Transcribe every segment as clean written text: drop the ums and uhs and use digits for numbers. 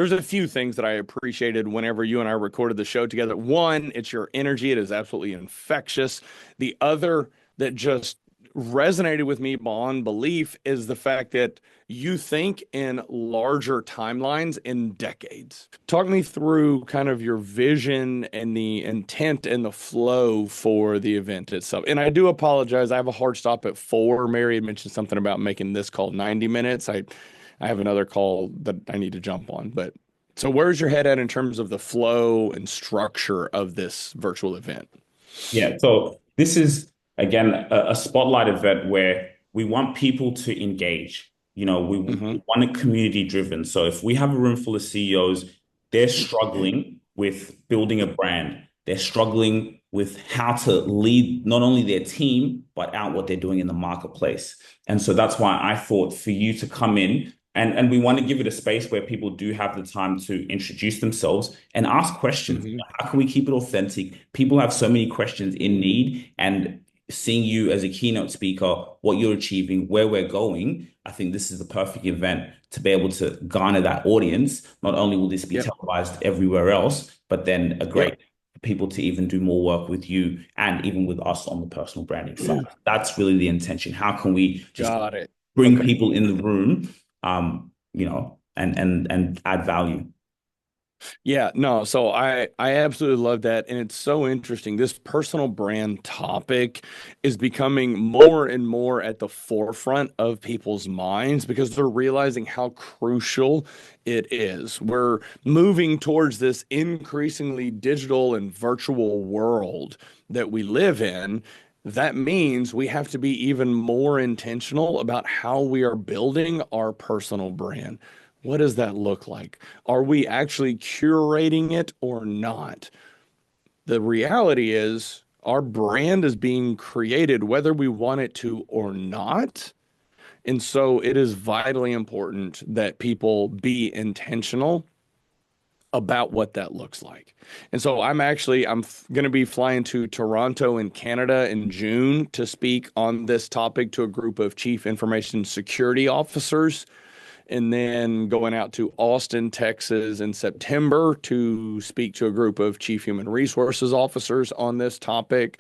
there's a few things that I appreciated whenever you and I recorded the show together. One, it's your energy. It is absolutely infectious. The other that just resonated with me beyond belief is the fact that you think in larger timelines in decades. Talk me through kind of your vision and the intent and the flow for the event itself. And I do apologize. I have a hard stop at 4. Mary had mentioned something about making this call 90 minutes. I have another call that I need to jump on. But so where's your head at in terms of the flow and structure of this virtual event? Yeah, so this is again a spotlight event where we want people to engage. We Hmm. want it community driven. So if we have a room full of CEOs, they're struggling with building a brand. They're struggling with how to lead not only their team, but out what they're doing in the marketplace. And so that's why I thought for you to come in and we want to give it a space where people do have the time to introduce themselves and ask questions. Hmm. How can we keep it authentic? People have so many questions in need, and seeing you as a keynote speaker, what you're achieving, where we're going, I think this is the perfect event to be able to garner that audience. Not only will this be Yep. televised everywhere else, but then a great Yep. for people to even do more work with you and even with us on the personal branding side. That's really the intention. How can we just Got it. bring Okay. people in the room, and add value? Yeah, no, so I absolutely love that, and it's so interesting. This personal brand topic is becoming more and more at the forefront of people's minds because they're realizing how crucial it is. We're moving towards this increasingly digital and virtual world that we live in. That means we have to be even more intentional about how we are building our personal brand. What does that look like? Are we actually curating it or not? The reality is our brand is being created whether we want it to or not. And so it is vitally important that people be intentional about what that looks like. And so I'm going to be flying to Toronto in Canada in June to speak on this topic to a group of chief information security officers, and then going out to Austin, Texas in September to speak to a group of chief human resources officers on this topic.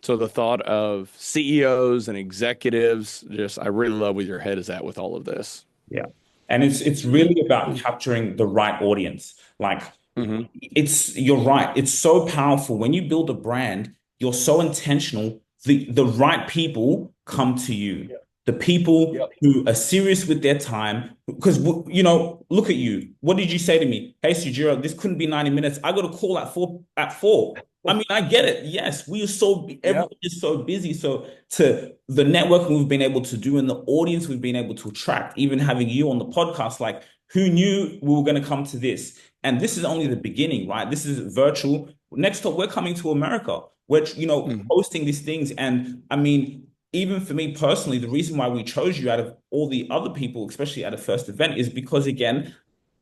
So the thought of CEOs and executives, just I really love where your head is at with all of this. Yeah. And it's really about capturing the right audience. Like Hmm. you're right. It's so powerful. When you build a brand, you're so intentional. The right people come to you. Yep. The people Yep. who are serious with their time. Because look at you. What did you say to me? Hey, Sugira, this couldn't be 90 minutes. I got a call at 4. I mean, I get it. Yes, Yep. everyone is so busy. So to the networking we've been able to do and the audience we've been able to attract, even having you on the podcast, like who knew we were going to come to this? And this is only the beginning, right? This is virtual. Next up, we're coming to America. We're, Mhm. hosting these things. And I mean, even for me personally, the reason why we chose you out of all the other people, especially at a first event, is because again,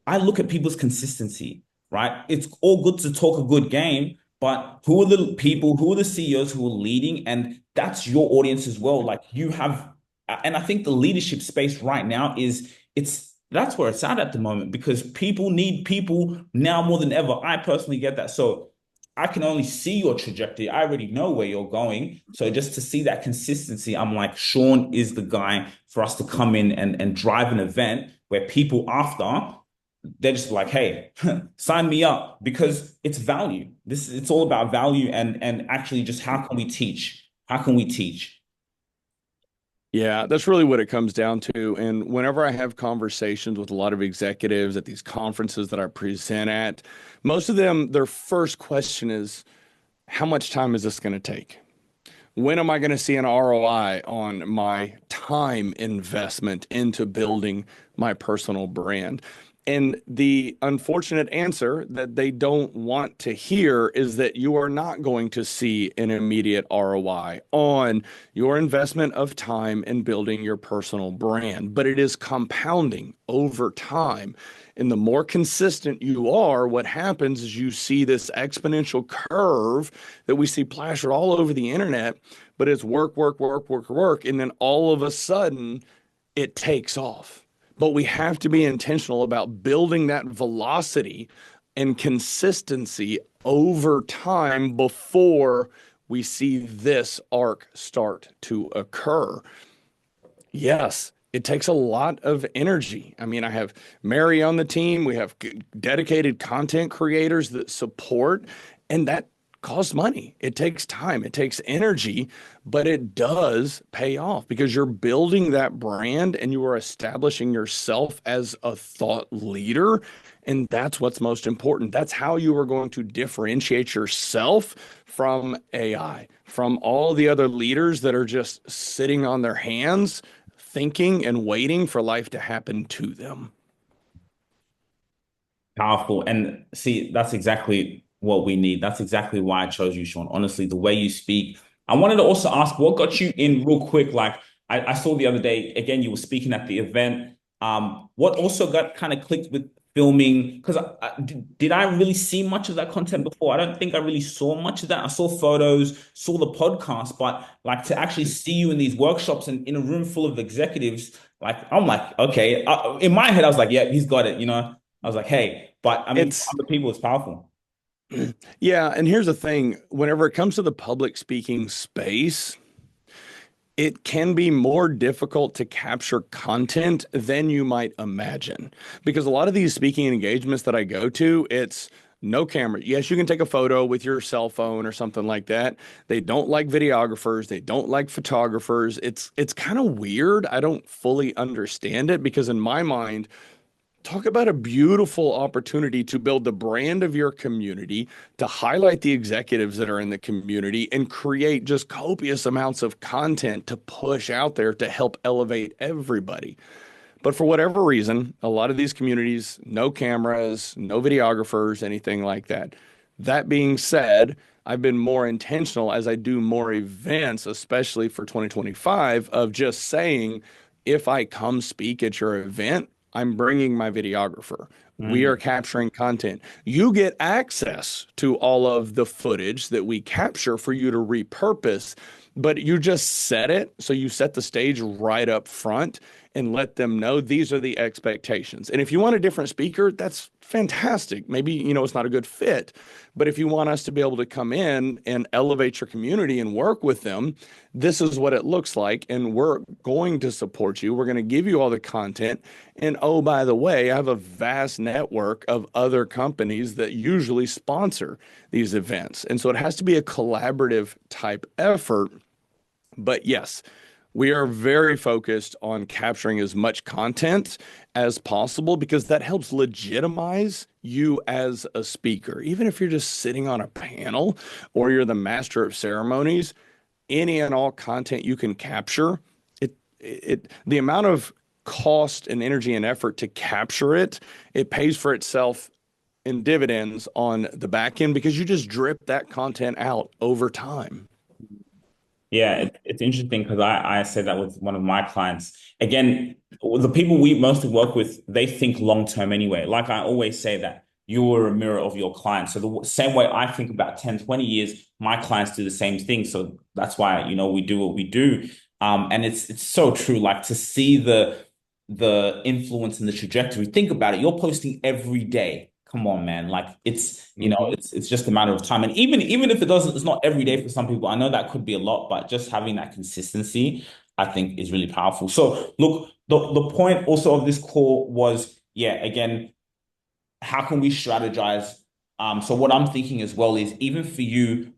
I look at people's consistency, right? It's all good to talk a good game, but who are the people, who are the CEOs who are leading? And that's your audience as well. Like you have, and I think the leadership space right now that's where it's at the moment because people need people now more than ever. I personally get that. So I can only see your trajectory. I already know where you're going. So just to see that consistency, I'm like, Sean is the guy for us to come in and drive an event where people after they're just like, hey, sign me up because it's value. It's all about value and actually just how can we teach? How can we teach? Yeah, that's really what it comes down to. And whenever I have conversations with a lot of executives at these conferences that I present at, most of them, their first question is, how much time is this going to take? When am I going to see an ROI on my time investment into building my personal brand? And the unfortunate answer that they don't want to hear is that you are not going to see an immediate ROI on your investment of time in building your personal brand, but it is compounding over time. And the more consistent you are, what happens is you see this exponential curve that we see plastered all over the internet, but it's work, work, work, work, work. And then all of a sudden, it takes off but we have to be intentional about building that velocity and consistency over time before we see this arc start to occur. Yes, it takes a lot of energy. I mean, I have Mary on the team. We have dedicated content creators that support, and that costs money. It takes time, it takes energy, but it does pay off because you're building that brand and you are establishing yourself as a thought leader. And that's what's most important. That's how you are going to differentiate yourself from AI, from all the other leaders that are just sitting on their hands thinking and waiting for life to happen to them. Powerful. And see, that's exactly what we need. That's exactly why I chose you, Sean. Honestly, the way you speak. I wanted to also ask what got you in real quick. Like I saw the other day, again, you were speaking at the event. What also got kind of clicked with filming? Because did I really see much of that content before? I don't think I really saw much of that. I saw photos, saw the podcast, but like to actually see you in these workshops and in a room full of executives, like I'm like, okay. In my head, I was like, yeah, he's got it. I was like, hey, but I mean, for It's other people, it's powerful. Yeah, and here's the thing, whenever it comes to the public speaking space, it can be more difficult to capture content than you might imagine. Because a lot of these speaking engagements that I go to, it's no camera. Yes, you can take a photo with your cell phone or something like that. They don't like videographers, they don't like photographers. It's kind of weird. I don't fully understand it because in my mind, talk about a beautiful opportunity to build the brand of your community, to highlight the executives that are in the community, and create just copious amounts of content to push out there to help elevate everybody. But for whatever reason, a lot of these communities, no cameras, no videographers, anything like that. That being said, I've been more intentional as I do more events, especially for 2025, of just saying, if I come speak at your event, I'm bringing my videographer. We are Mm. capturing content. You get access to all of the footage that we capture for you to repurpose, but you just set it. So you set the stage right up front and let them know these are the expectations. And if you want a different speaker, that's fantastic. Maybe, it's not a good fit. But if you want us to be able to come in and elevate your community and work with them, this is what it looks like. And we're going to support you. We're going to give you all the content. And oh, by the way, I have a vast network of other companies that usually sponsor these events. And so it has to be a collaborative type effort. But yes, we are very focused on capturing as much content as possible because that helps legitimize you as a speaker. Even if you're just sitting on a panel or you're the master of ceremonies, any and all content you can capture, the amount of cost and energy and effort to capture it, it pays for itself in dividends on the back end because you just drip that content out over time. Yeah, it's interesting because I said that with one of my clients. Again, the people we mostly work with, they think long term anyway. Like I always say that you are a mirror of your clients. So the same way I think about 10, 20 years, my clients do the same thing. So that's why, we do what we do. And it's so true. Like to see the influence and the trajectory. Think about it. You're posting every day. Come on, man. Like it's, Mhm. it's just a matter of time. And even if it doesn't, it's not every day for some people. I know that could be a lot, but just having that consistency, I think is really powerful. So look, the point also of this call was, yeah, again, how can we strategize? So what I'm thinking as well is even for you,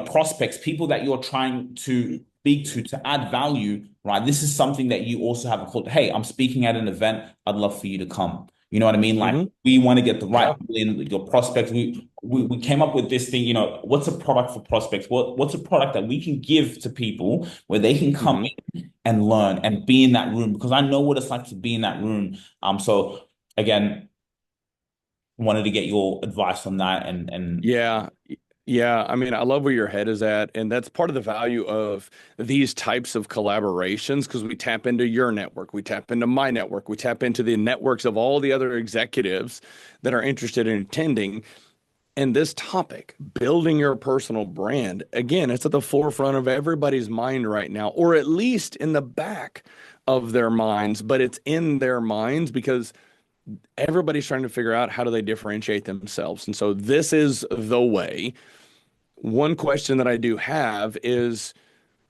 prospects, people that you're trying to speak to add value, right? This is something that you also have a call. Hey, I'm speaking at an event. I'd love for you to come. You know what I mean? Like Mhm. we want to get the right Yeah. people in your prospects. We came up with this thing, what's a product for prospects? What's a product that we can give to people where they can come Mhm. in and learn and be in that room? Because I know what it's like to be in that room. So again, wanted to get your advice on that and Yeah. Yeah. I mean, I love where your head is at. And that's part of the value of these types of collaborations because we tap into your network, we tap into my network, we tap into the networks of all the other executives that are interested in attending. And this topic, building your personal brand, again, it's at the forefront of everybody's mind right now, or at least in the back of their minds, but it's in their minds because everybody's trying to figure out how do they differentiate themselves. And so this is the way. One question that I do have is,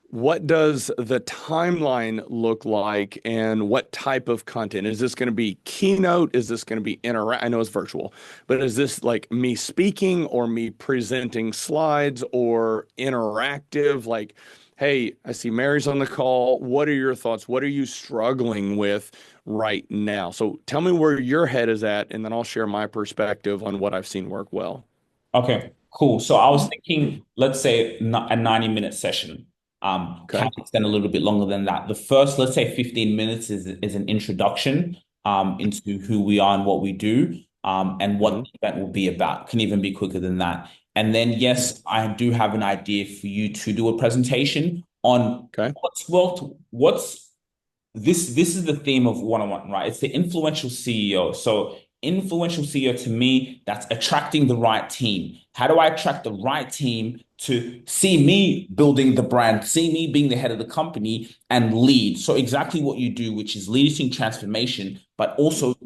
what does the timeline look like and what type of content? Is this going to be keynote? Is this going to be interact? I know it's virtual, but is this like me speaking or me presenting slides or interactive? Like, hey, I see Mary's on the call. What are your thoughts? What are you struggling with right now? So tell me where your head is at, and then I'll share my perspective on what I've seen work well. Okay, cool. So I was thinking, let's say a 90-minute session. Can Okay. extend a little bit longer than that. The first, let's say 15 minutes is an introduction into who we are and what we do, and what Hmm. the event will be about. Can even be quicker than that. And then, yes, I do have an idea for you to do a presentation on Okay. what's this is the theme of what I want, right? It's the influential CEO. So influential CEO to me, that's attracting the right team. How do I attract the right team to see me building the brand, see me being the head of the company and lead? So exactly what you do, which is leading transformation, but also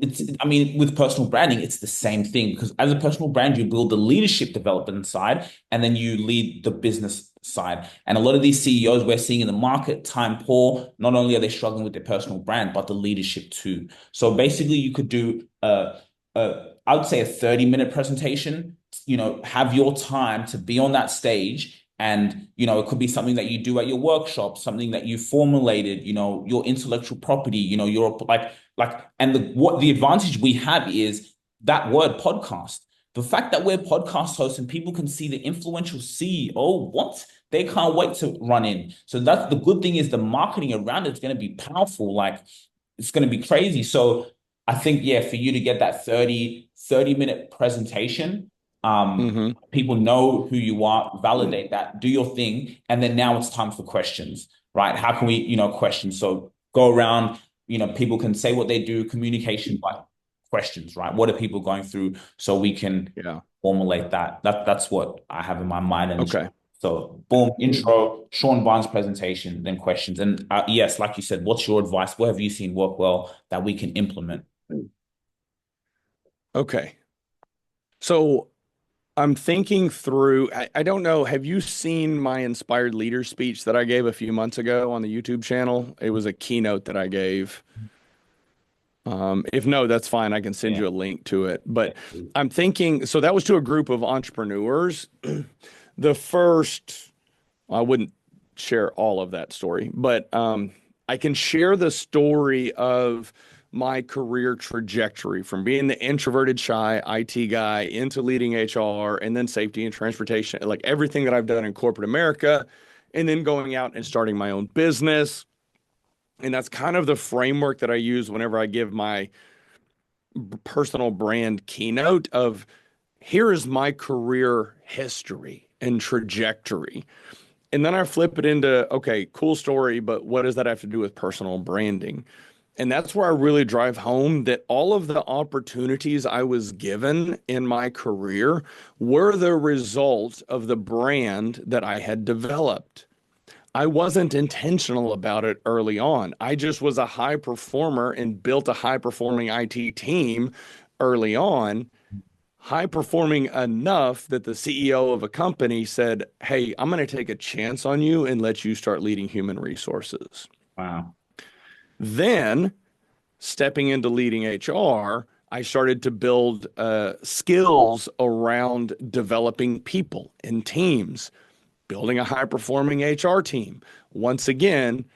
I mean, with personal branding, it's the same thing because as a personal brand, you build the leadership development side and then you lead the business side. And a lot of these CEOs we're seeing in the market, time poor, not only are they struggling with their personal brand, but the leadership too. So basically, you could do I would say a 30-minute presentation, have your time to be on that stage. And, it could be something that you do at your workshop, something that you formulated, your intellectual property, your and what the advantage we have is that word podcast. The fact that we're podcast hosts and people can see the influential CEO, what? They can't wait to run in. So that's the good thing is the marketing around it's going to be powerful. Like it's going to be crazy. So I think, yeah, for you to get that 30-minute presentation, Hmm. people know who you are, validate that, do your thing. And then now it's time for questions, right? How can we, question? So go around, people can say what they do, communication, but questions, right? What are people going through so we can Yeah. formulate that? That's what I have in my mind. And Okay. so, boom, intro, Sean Barnes presentation, then questions. And yes, like you said, what's your advice? What have you seen work well that we can implement? Okay. So I'm thinking through, I don't know, have you seen my inspired leader speech that I gave a few months ago on the YouTube channel? It was a keynote that I gave. If no, that's fine. I can send Yeah. you a link to it. But I'm thinking, so that was to a group of entrepreneurs. The first, I wouldn't share all of that story, but I can share the story of my career trajectory from being the introverted, shy IT guy into leading HR and then safety and transportation, like everything that I've done in corporate America, and then going out and starting my own business. And that's kind of the framework that I use whenever I give my personal brand keynote of here is my career history and trajectory. And then I flip it into, okay, cool story, but what does that have to do with personal branding? And that's where I really drive home that all of the opportunities I was given in my career were the result of the brand that I had developed. I wasn't intentional about it early on. I just was a high performer and built a high performing IT team early on, high performing enough that the CEO of a company said, hey, I'm going to take a chance on you and let you start leading human resources. Wow. Then, stepping into leading HR, I started to build skills around developing people and teams, building a high performing HR team. Once again,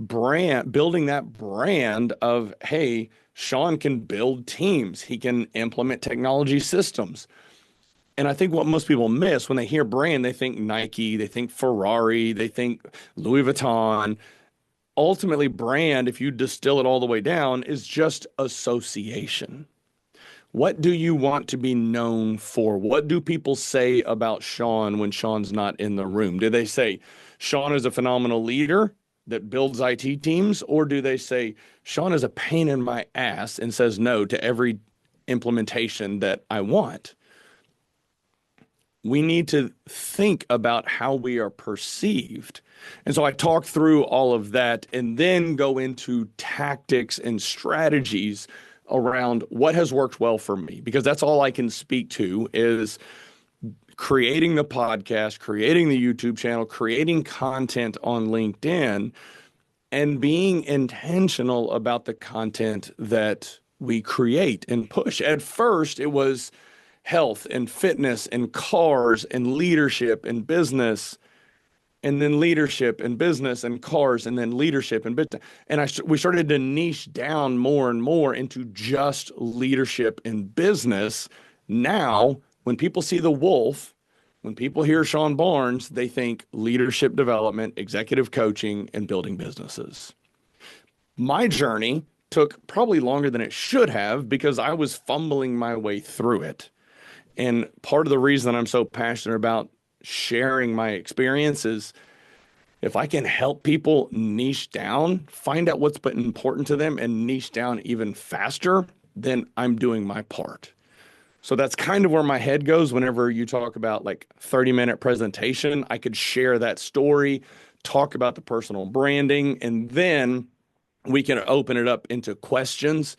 building that brand of, hey, Sean can build teams, he can implement technology systems. And I think what most people miss when they hear brand, they think Nike, they think Ferrari, they think Louis Vuitton. Ultimately, brand, if you distill it all the way down, is just association. What do you want to be known for? What do people say about Sean when Sean's not in the room? Do they say Sean is a phenomenal leader that builds IT teams? Or do they say Sean is a pain in my ass and says no to every implementation that I want? We need to think about how we are perceived. And so I talk through all of that and then go into tactics and strategies around what has worked well for me, because that's all I can speak to is creating the podcast, creating the YouTube channel, creating content on LinkedIn, and being intentional about the content that we create and push. At first, it was health and fitness and cars and leadership and business, and then leadership and business and cars, and then leadership and business. And we started to niche down more and more into just leadership and business. Now, when people see the wolf, when people hear Sean Barnes, they think leadership development, executive coaching, and building businesses. My journey took probably longer than it should have because I was fumbling my way through it. And part of the reason I'm so passionate about sharing my experiences, if I can help people niche down, find out what's been important to them and niche down even faster, then I'm doing my part. So that's kind of where my head goes whenever you talk about like 30-minute presentation. I could share that story, talk about the personal branding, and then we can open it up into questions.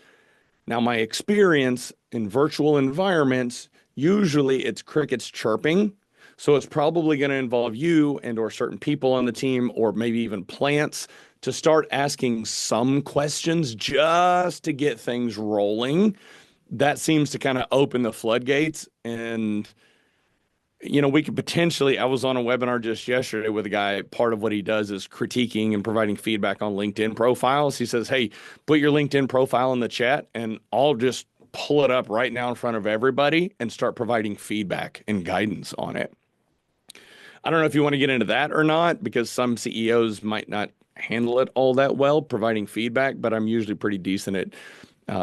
Now, my experience in virtual environments, usually it's crickets chirping. So it's probably going to involve you and or certain people on the team, or maybe even plants, to start asking some questions just to get things rolling. That seems to kind of open the floodgates. And we could potentially, I was on a webinar just yesterday with a guy. Part of what he does is critiquing and providing feedback on LinkedIn profiles. He says, hey, put your LinkedIn profile in the chat and I'll just pull it up right now in front of everybody and start providing feedback and guidance on it. I don't know if you want to get into that or not, because some CEOs might not handle it all that well, providing feedback, but I'm usually pretty decent at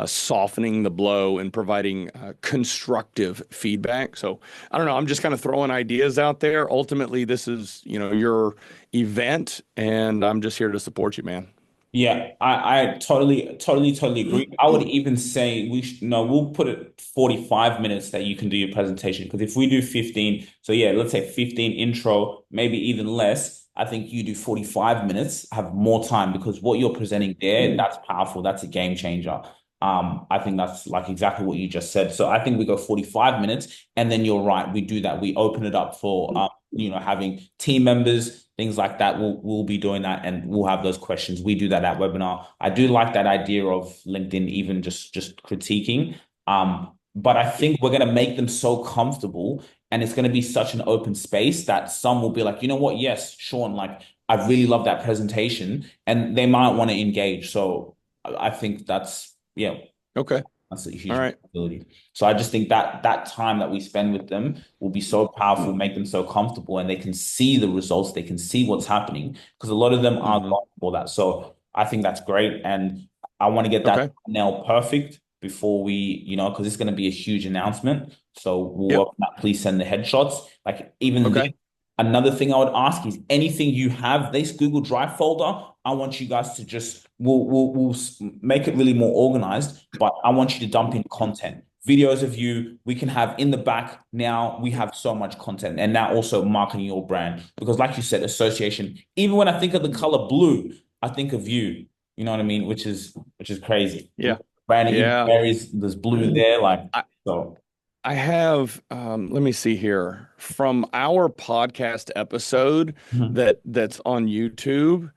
softening the blow and providing constructive feedback. So I don't know. I'm just kind of throwing ideas out there. Ultimately, this is, your event, and I'm just here to support you, man. Yeah, I totally agree. I would even say we should, no, we'll put it 45 minutes that you can do your presentation. Because if we do 15, so yeah, let's say 15 intro, maybe even less. I think you do 45 minutes, have more time because what you're presenting there, that's powerful. That's a game changer. I think that's like exactly what you just said. So I think we go 45 minutes, and then you're right. We do that. We open it up for having team members, things like that. We'll be doing that, and we'll have those questions. We do that at webinar. I do like that idea of LinkedIn, even just critiquing. But I think we're gonna make them so comfortable, and it's gonna be such an open space that some will be like, you know what? Yes, Sean, like I really love that presentation, and they might want to engage. So I think that's yeah, Okay. that's a All huge right. responsibility. So I just think that that time that we spend with them will be so powerful, make them so comfortable, and they can see the results, they can see what's happening because a lot of them are Hmm. gone for that. So I think that's great, and I want to get that Okay. nail perfect before we, because it's going to be a huge announcement. So we'll Yep. work on that. Please send the headshots. Like even this, Okay. another thing I would ask is anything you have, this Google Drive folder, I want you guys to just we'll make it really more organized, but I want you to dump in content. Videos of you, we can have in the back. Now we have so much content, and now also marketing your brand. Because, like you said, association. Even when I think of the color blue, I think of you. You know what I mean? Which is crazy. Yeah. Branding even Yeah. varies. There's blue there, like I, so. I have, let me see here, from our podcast episode Mhm. that's on YouTube.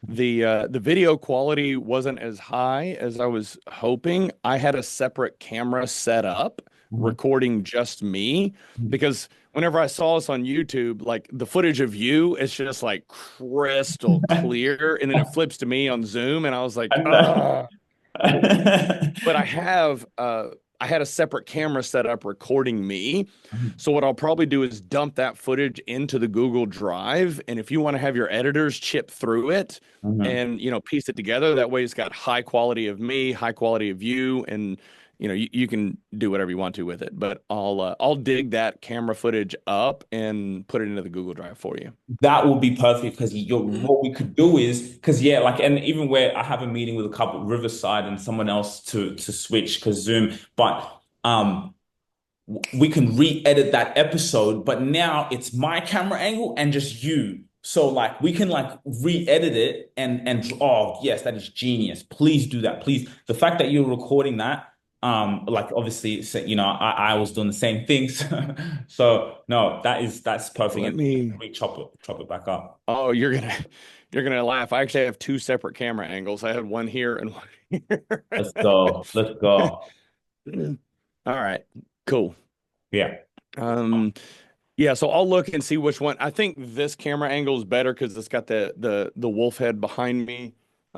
The video quality wasn't as high as I was hoping. I had a separate camera set up Mhm. recording just me, because whenever I saw this on YouTube, like the footage of you, it's just like crystal clear, and then it flips to me on Zoom, and I was like, And, ah. But I had a separate camera set up recording me. So what I'll probably do is dump that footage into the Google Drive. And if you want to have your editors chip through it Mhm. and piece it together, that way it's got high quality of me, high quality of you, and you can do whatever you want to with it. But I'll dig that camera footage up and put it into the Google Drive for you. That would be perfect because what we could do is because yeah, like and even where I have a meeting with a couple Riverside and someone else to switch because Zoom, but we can re-edit that episode, but now it's my camera angle and just you. So like we can like re-edit it and oh yes, that is genius. Please do that. Please. The fact that you're recording that, like obviously, you know, I was doing the same things. So no, that's perfect. Let And me. we chop it back up. Oh, you're gonna laugh. I actually have two separate camera angles. I had one here and one Let's go. Let's go. here. All right, cool. Yeah. Um, yeah, so I'll look and see which one. I think this camera angle is better because it's got the wolf head behind me.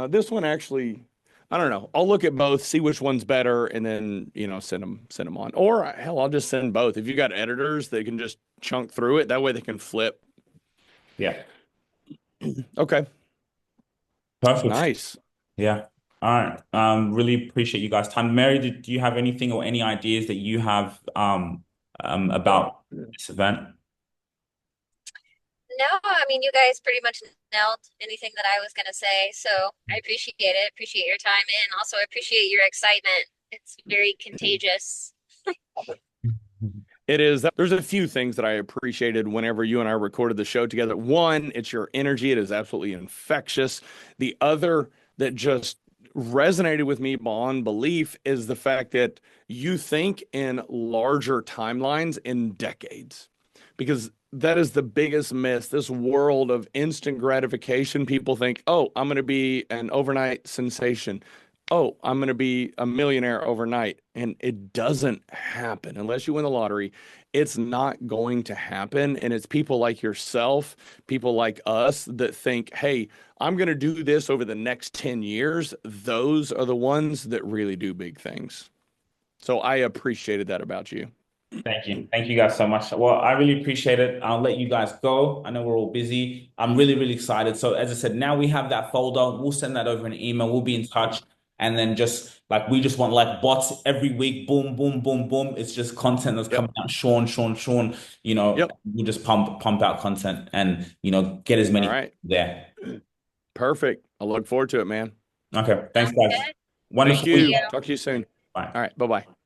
This one actually, I don't know. I'll look at both, see which one's better, and then send them on. Or hell, I'll just send both. If you got editors, they can just chunk through it. That way they can flip. Yeah. Okay, Perfect. nice. Yeah. All right. Really appreciate you guys' time. Mary, do you have anything or any ideas that you have about this event? No, I mean, you guys pretty much nailed anything that I was going to say. So I appreciate it. Appreciate your time and also appreciate your excitement. It's very contagious. It is. There's a few things that I appreciated whenever you and I recorded the show together. One, it's your energy. It is absolutely infectious. The other that just resonated with me beyond belief is the fact that you think in larger timelines in decades, because that is the biggest myth. This world of instant gratification, people think, oh, I'm going to be an overnight sensation. Oh, I'm going to be a millionaire overnight. And it doesn't happen unless you win the lottery. It's not going to happen. And it's people like yourself, people like us that think, hey, I'm going to do this over the next 10 years. Those are the ones that really do big things. So I appreciated that about you. Thank you. Thank you guys so much. Well, I really appreciate it. I'll let you guys go. I know we're all busy. I'm really, really excited. So, as I said, now we have that folder. We'll send that over an email. We'll be in touch. And then just like we just want like bots every week. Boom, boom, boom, boom. It's just content that's Yep. coming out. Sean, Sean, Sean. You know, Yep. we'll just pump out content and get as All many right. there. Perfect. I look forward to it, man. Okay. Thanks, Sounds guys. good. Thank Wonderful See week. you. you. Talk to you soon. Bye. All right. Bye bye.